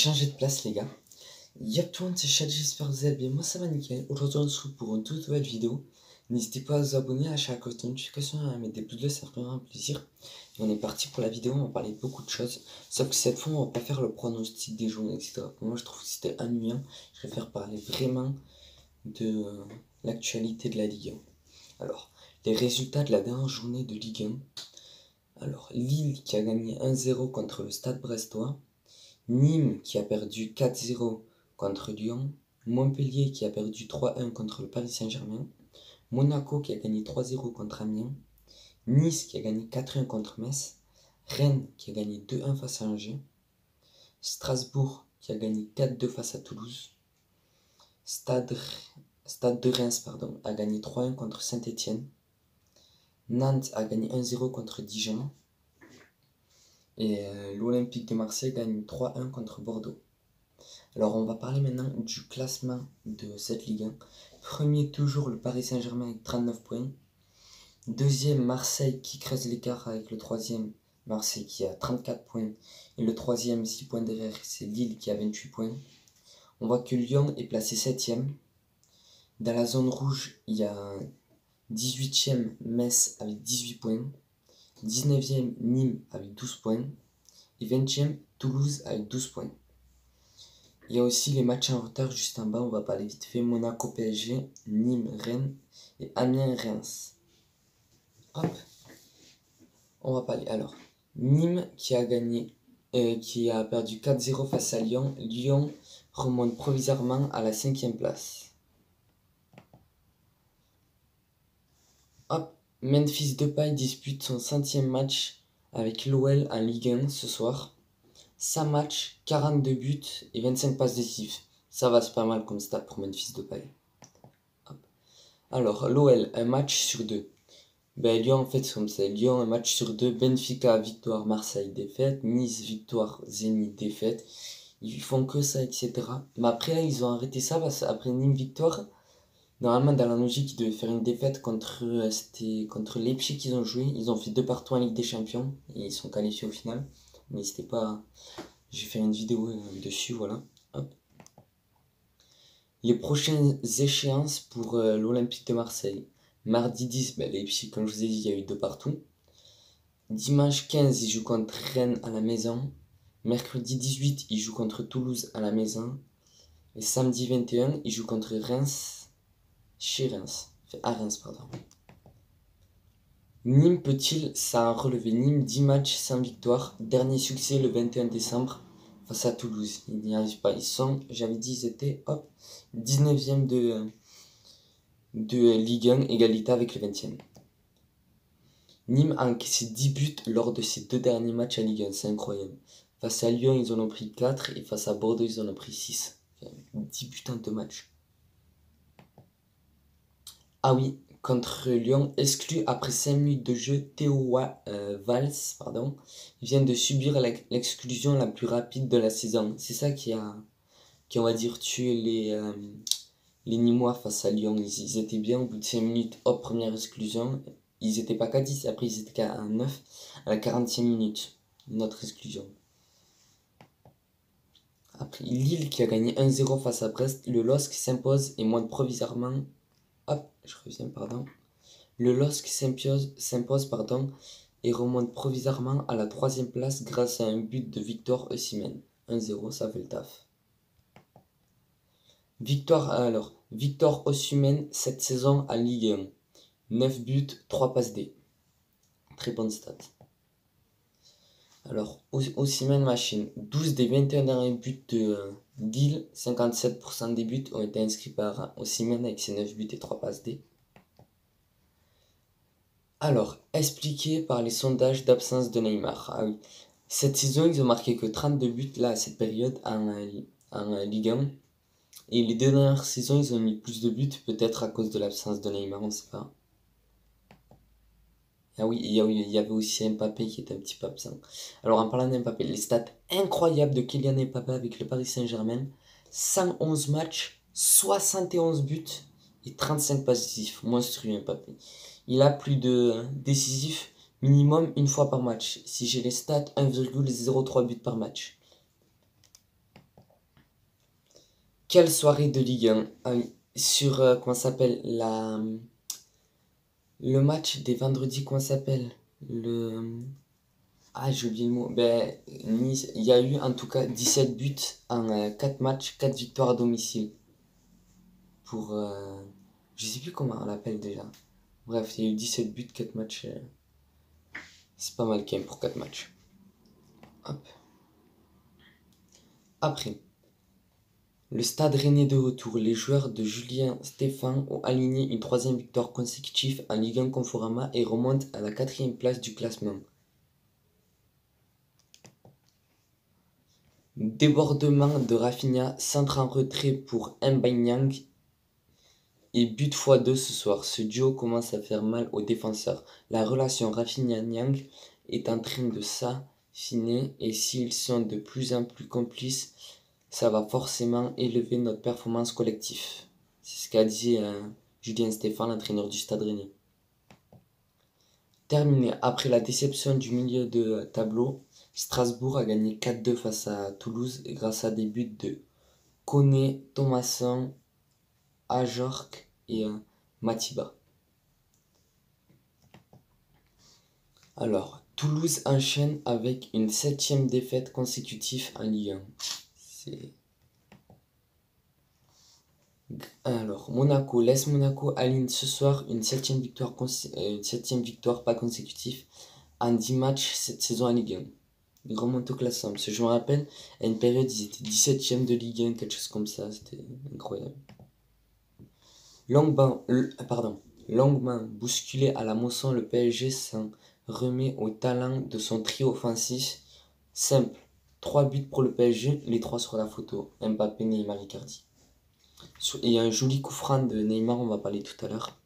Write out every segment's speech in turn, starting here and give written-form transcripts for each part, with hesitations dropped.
changé de place les gars. Y'a tout le monde, c'est Chad, j'espère que vous allez bien, moi ça va nickel. Aujourd'hui on se retrouve pour une toute nouvelle vidéo. N'hésitez pas à vous abonner, à chaque cloche de notification, à mettre des pouces bleus, ça ferait un plaisir. Et on est parti pour la vidéo, on va parler de beaucoup de choses. Sauf que cette fois on va pas faire le pronostic des journées, etc. Pour moi je trouve que c'était ennuyant. Je préfère parler vraiment de l'actualité de la Ligue 1. Alors, les résultats de la dernière journée de Ligue 1. Alors, Lille qui a gagné 1-0 contre le Stade Brestois. Nîmes qui a perdu 4-0 contre Lyon, Montpellier qui a perdu 3-1 contre le Paris Saint-Germain, Monaco qui a gagné 3-0 contre Amiens, Nice qui a gagné 4-1 contre Metz, Rennes qui a gagné 2-1 face à Angers, Strasbourg qui a gagné 4-2 face à Toulouse, Stade de Reims a gagné 3-1 contre Saint-Etienne, Nantes a gagné 1-0 contre Dijon, et l'Olympique de Marseille gagne 3-1 contre Bordeaux. Alors on va parler maintenant du classement de cette Ligue 1. Premier toujours le Paris Saint-Germain avec 39 points. Deuxième Marseille qui creuse l'écart avec le troisième Marseille qui a 34 points. Et le troisième 6 points derrière c'est Lille qui a 28 points. On voit que Lyon est placé 7ème. Dans la zone rouge il y a 18ème Metz avec 18 points. 19ème Nîmes avec 12 points. Et 20ème Toulouse avec 12 points. Il y a aussi les matchs en retard juste en bas, on va parler vite fait. Monaco PSG, Nîmes Rennes et Amiens Reims. Hop, on va parler. Alors, Nîmes qui a gagné, qui a perdu 4-0 face à Lyon. Lyon remonte provisoirement à la 5ème place. Hop, Memphis Depay dispute son 100e match avec l'OL en Ligue 1 ce soir. 5 matchs, 42 buts et 25 passes décisives. Ça va, c'est pas mal comme stat pour Memphis Depay. Alors, l'OL, un match sur 2. Lyon, en fait, c'est comme ça. Lyon, un match sur 2. Benfica, victoire. Marseille, défaite. Nice, victoire. Zénith, défaite. Ils font que ça, etc. Mais après, ils ont arrêté ça parce qu'après Nîmes, victoire. Normalement, dans la logique, ils devaient faire une défaite contre Leipzig qu'ils ont joué. Ils ont fait 2-2 en Ligue des Champions. Et ils sont qualifiés au final. N'hésitez pas, je vais faire une vidéo dessus, voilà. Hop. Les prochaines échéances pour l'Olympique de Marseille. Mardi 10, Leipzig, comme je vous ai dit, il y a eu 2-2. Dimanche 15, ils jouent contre Rennes à la maison. Mercredi 18, ils jouent contre Toulouse à la maison. Et samedi 21, ils jouent contre Reims, à Reims, pardon. Nîmes peut-il s'en relever? Nîmes, 10 matchs sans victoire. Dernier succès le 21 décembre face à Toulouse. Ils n'y arrivent pas. Ils sont, j'avais dit, ils étaient 19e de Ligue 1, égalité avec le 20e. Nîmes a encaissé 10 buts lors de ses 2 derniers matchs à Ligue 1. C'est incroyable. Face à Lyon, ils en ont pris 4 et face à Bordeaux, ils en ont pris 6. 10 buts en 2 matchs. Ah oui. Contre Lyon, exclu après 5 minutes de jeu, Théo Valls vient de subir l'exclusion la plus rapide de la saison. C'est ça qui on va dire, tué les Nîmois face à Lyon. Ils étaient bien au bout de 5 minutes, hop, première exclusion. Ils étaient pas qu'à 10, après ils étaient qu'à 9 à la 40e minute. Notre exclusion. Après Lille qui a gagné 1-0 face à Brest, le LOSC s'impose et monte provisoirement. Hop, je reviens, pardon. Le LOSC s'impose, et remonte provisoirement à la 3ème place grâce à un but de Victor Osimhen. 1-0, ça fait le taf. Victor Osimhen cette saison à Ligue 1. 9 buts, 3 passes D. Très bonne stat. Alors, Osimhen machine. 12 des 21 derniers buts de Lille, 57% des buts ont été inscrits par Osimhen avec ses 9 buts et 3 passes D. Alors, expliqué par les sondages d'absence de Neymar. Ah oui. Cette saison, ils ont marqué que 32 buts là à cette période en Ligue 1. Et les 2 dernières saisons, ils ont mis plus de buts, peut-être à cause de l'absence de Neymar, on ne sait pas. Ah oui, il y avait aussi Mbappé qui était un petit peu absent. Alors en parlant d'Mbappé, les stats incroyables de Kylian Mbappé avec le Paris Saint-Germain. 111 matchs, 71 buts et 35 passes décisives. Monstrueux Mbappé. Il a plus de décisifs minimum une fois par match. Si j'ai les stats, 1,03 buts par match. Quelle soirée de Ligue 1 sur, comment ça s'appelle, le match des vendredis, comment ça s'appelle, j'ai oublié le mot. Ben, Nice, il y a eu en tout cas 17 buts en 4 matchs, 4 victoires à domicile. Pour, je sais plus comment on l'appelle déjà. Bref, il y a eu 17 buts, 4 matchs. C'est pas mal quand même pour 4 matchs. Hop. Après, le Stade Rennais de retour. Les joueurs de Julien Stéphan ont aligné une 3e victoire consécutive en Ligue 1 Conforama et remontent à la 4e place du classement. Débordement de Rafinha, centre en retrait pour M'Baye et but x2 ce soir. Ce duo commence à faire mal aux défenseurs. La relation Rafinha-Niang est en train de s'affiner et s'ils sont de plus en plus complices, ça va forcément élever notre performance collective. C'est ce qu'a dit Julien Stéphan, l'entraîneur du Stade Rennais. Terminé. Après la déception du milieu de tableau, Strasbourg a gagné 4-2 face à Toulouse grâce à des buts de Koné, Thomasson, Ajorc et Matiba. Alors, Toulouse enchaîne avec une 7e défaite consécutive en Ligue 1. Alors, Monaco laisse Monaco aligne ce soir une 7e victoire pas consécutive en 10 matchs cette saison en Ligue 1. Ils remontent au classement. Parce que je me rappelle, à une période, ils étaient 17e de Ligue 1, quelque chose comme ça. C'était incroyable. Longuement bousculé à la moisson, le PSG s'en remet au talent de son trio offensif. Simple. 3 buts pour le PSG, les 3 sur la photo. Mbappé, Neymar, Icardi. Et un joli coup franc de Neymar, on va parler tout à l'heure.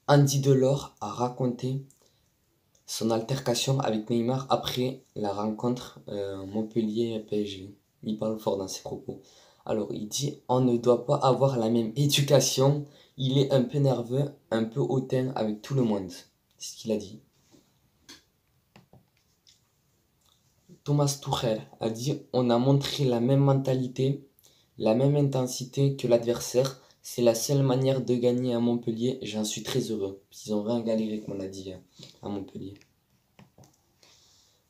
Andy Delors a raconté son altercation avec Neymar après la rencontre Montpellier-PSG. Il parle fort dans ses propos. Alors, il dit « On ne doit pas avoir la même éducation. Il est un peu nerveux, un peu hautain avec tout le monde. » C'est ce qu'il a dit. Thomas Tuchel a dit « On a montré la même mentalité, la même intensité que l'adversaire. C'est la seule manière de gagner à Montpellier. J'en suis très heureux. » Ils ont rien galéré, comme on a dit, à Montpellier.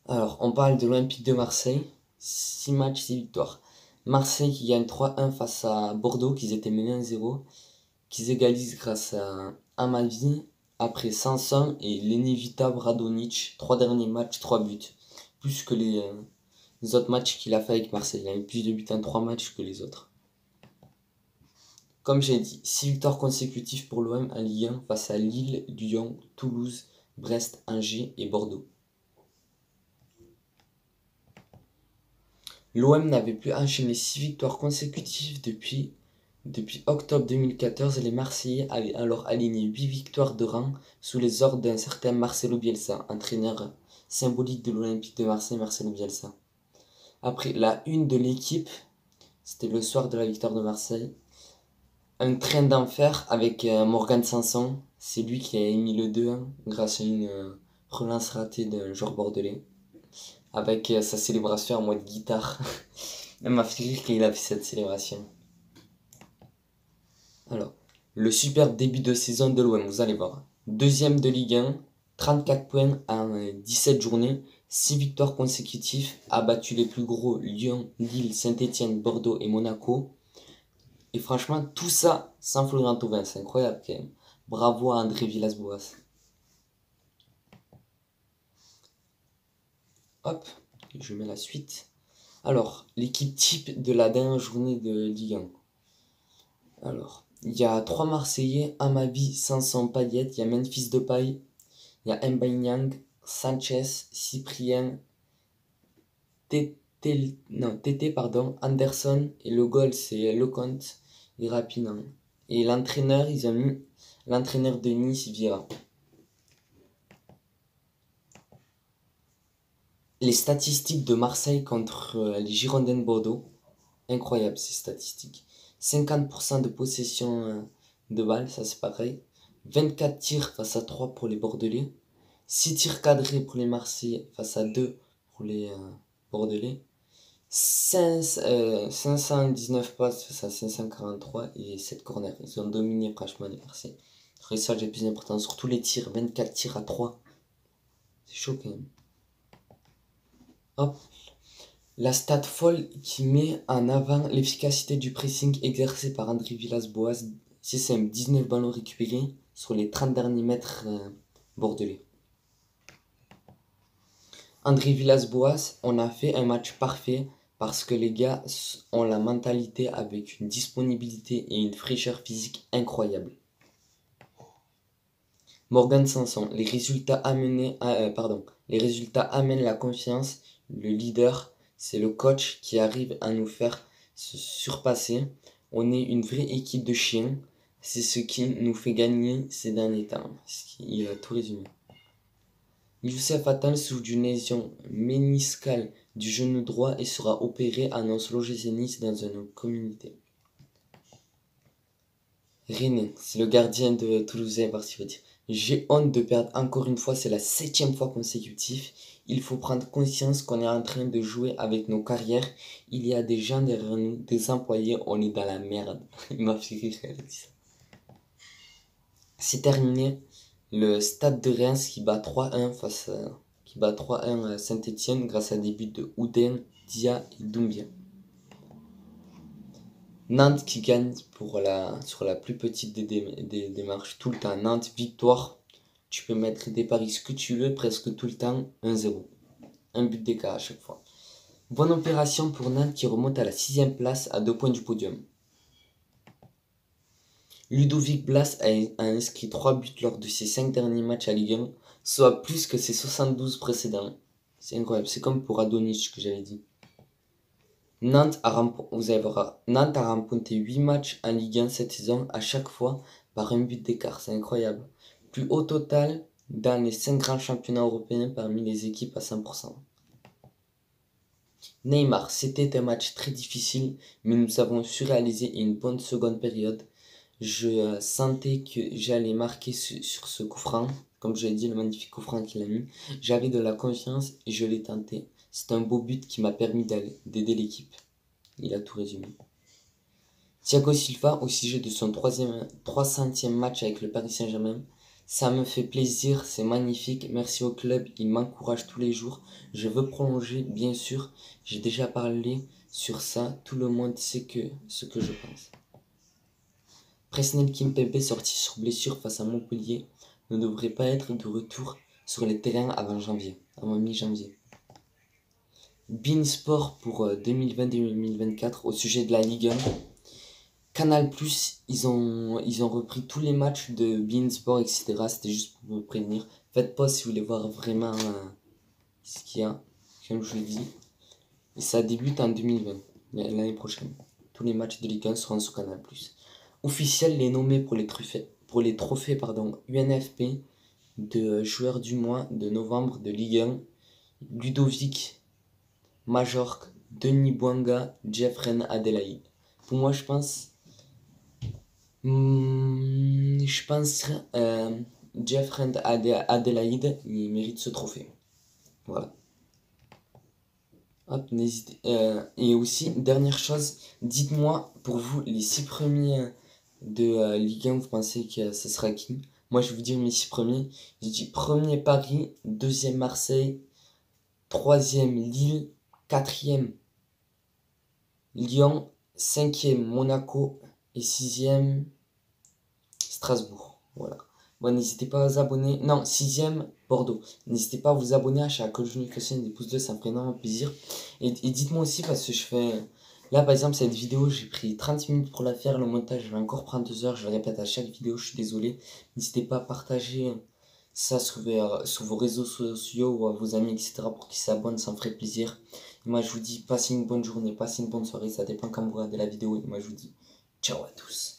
Alors, on parle de l'Olympique de Marseille. 6 matchs, 6 victoires. Marseille qui gagne 3-1 face à Bordeaux, qu'ils étaient menés 1-0. Qu'ils égalisent grâce à Amavi après Sanson et l'inévitable Radonjic. 3 derniers matchs, 3 buts. Plus que les autres matchs qu'il a fait avec Marseille. Il a eu plus de buts en 3 matchs que les autres. Comme j'ai dit, 6 victoires consécutives pour l'OM en Ligue 1 face à Lille, Lyon, Toulouse, Brest, Angers et Bordeaux. L'OM n'avait plus enchaîné 6 victoires consécutives depuis octobre 2014. Les Marseillais avaient alors aligné 8 victoires de rang sous les ordres d'un certain Marcelo Bielsa, entraîneur symbolique de l'Olympique de Marseille, Marcelo Bielsa. Après la une de l'équipe, c'était le soir de la victoire de Marseille, un train d'enfer avec Morgan Sanson. C'est lui qui a émis le 2-1 grâce à une relance ratée d'un joueur bordelais. Avec sa célébration en mode guitare. Elle m'a fait rire qu'il a fait cette célébration. Alors, le super début de saison de l'OM, vous allez voir. 2e de Ligue 1, 34 points en 17 journées, 6 victoires consécutives, a battu les plus gros Lyon, Lille, Saint-Etienne, Bordeaux et Monaco. Et franchement, tout ça sans Florent Thauvin, c'est incroyable quand même. Bravo à André Villas-Boas. Hop, je mets la suite. Alors, l'équipe type de la dernière journée de Ligue 1. Alors, il y a 3 Marseillais, Amavi, Sanson, Payet, il y a Memphis Depay, il y a M'Baye, Sanchez, Cyprien, Tété, Anderson, et le goal c'est Lecomte et Rapinoe. Et l'entraîneur, ils ont mis l'entraîneur de Nice, Vieira. Les statistiques de Marseille contre les Girondins de Bordeaux, incroyable ces statistiques. 50% de possession de balles, ça c'est pareil. 24 tirs face à 3 pour les Bordelais. 6 tirs cadrés pour les Marseillais face à 2 pour les Bordelais. 519 passes face à 543 et 7 corners. Ils ont dominé franchement les Marseillais. Après ça, j'ai plus important, surtout les tirs, 24 tirs à 3. C'est chaud quand même. Hop. La stat folle qui met en avant l'efficacité du pressing exercé par André Villas-Boas. C'est 19 ballons récupérés sur les 30 derniers mètres bordelais. André Villas-Boas, on a fait un match parfait parce que les gars ont la mentalité avec une disponibilité et une fraîcheur physique incroyable. Morgan Sanson, les résultats amènent la confiance. Le leader, c'est le coach qui arrive à nous faire se surpasser. On est une vraie équipe de chiens. C'est ce qui nous fait gagner ces derniers temps. Il a tout résumé. Youssef Attal souffre d'une lésion méniscale du genou droit et sera opéré, annonce l'OGC Nice dans une communiqué. René, c'est le gardien de Toulousain, j'ai honte de perdre encore une fois, c'est la 7e fois consécutive. Il faut prendre conscience qu'on est en train de jouer avec nos carrières. Il y a des gens derrière nous, des employés, on est dans la merde. Il m'a fait rire, elle a dit ça. C'est terminé. Le Stade de Reims qui bat 3-1 à Saint-Etienne grâce à des buts de Oudin, Dia et Doumbia. Nantes qui gagne sur la plus petite des démarches tout le temps. Nantes, victoire. Tu peux mettre des paris ce que tu veux, presque tout le temps, 1-0. Un but d'écart à chaque fois. Bonne opération pour Nantes qui remonte à la 6e place à 2 points du podium. Ludovic Blas a inscrit 3 buts lors de ses 5 derniers matchs à Ligue 1, soit plus que ses 72 précédents. C'est incroyable, c'est comme pour Adonis que j'avais dit. Nantes a remporté 8 matchs en Ligue 1 cette saison, à chaque fois par un but d'écart, c'est incroyable. Plus haut total dans les 5 grands championnats européens parmi les équipes à 100%. Neymar, c'était un match très difficile, mais nous avons su réaliser une bonne seconde période. Je sentais que j'allais marquer sur ce coup franc, comme je l'ai dit, le magnifique coup franc qu'il a mis. J'avais de la confiance et je l'ai tenté. C'est un beau but qui m'a permis d'aider l'équipe. Il a tout résumé. Thiago Silva, au sujet de son 300e match avec le Paris Saint-Germain. Ça me fait plaisir, c'est magnifique. Merci au club, il m'encourage tous les jours. Je veux prolonger, bien sûr. J'ai déjà parlé sur ça. Tout le monde sait ce que je pense. Presnel Kimpembe, sorti sur blessure face à Montpellier, ne devrait pas être de retour sur les terrains avant mi-janvier. Bein Sport pour 2020-2024 au sujet de la Ligue 1. Canal+, ils ont repris tous les matchs de Bein Sport, etc. C'était juste pour vous prévenir. Faites pas si vous voulez voir vraiment ce qu'il y a, comme je l'ai dit. Et ça débute en 2020, l'année prochaine. Tous les matchs de Ligue 1 seront sur Canal+. Officiel, les nommés pour les trophées UNFP de joueur du mois de novembre de Ligue 1. Ludovic Majorque, Denis Bouanga, Jeffrey Adelaide. Pour moi, je pense Jeffrey Adelaide, il mérite ce trophée. Voilà. Hop, n'hésitez. Et aussi, dernière chose, dites-moi pour vous les 6 premiers de Ligue 1, vous pensez que ce sera qui? Moi, je vais vous dire mes 6 premiers. Je dis premier Paris, deuxième Marseille, troisième Lille, quatrième Lyon, cinquième Monaco et sixième Strasbourg. Voilà. Bon, n'hésitez pas à vous abonner. Non, sixième Bordeaux. N'hésitez pas à vous abonner à chaque notification des pouces bleus, ça me ferait énormément plaisir. Et dites-moi aussi parce que je fais. Là, par exemple, cette vidéo, j'ai pris 30 minutes pour la faire. Le montage va encore prendre 2 heures. Je le répète à chaque vidéo, je suis désolé. N'hésitez pas à partager ça sur vos réseaux sociaux ou à vos amis, etc. pour qu'ils s'abonnent, ça me ferait plaisir. Et moi, je vous dis, passez une bonne journée, passez une bonne soirée. Ça dépend quand vous regardez la vidéo. Et moi, je vous dis, ciao à tous.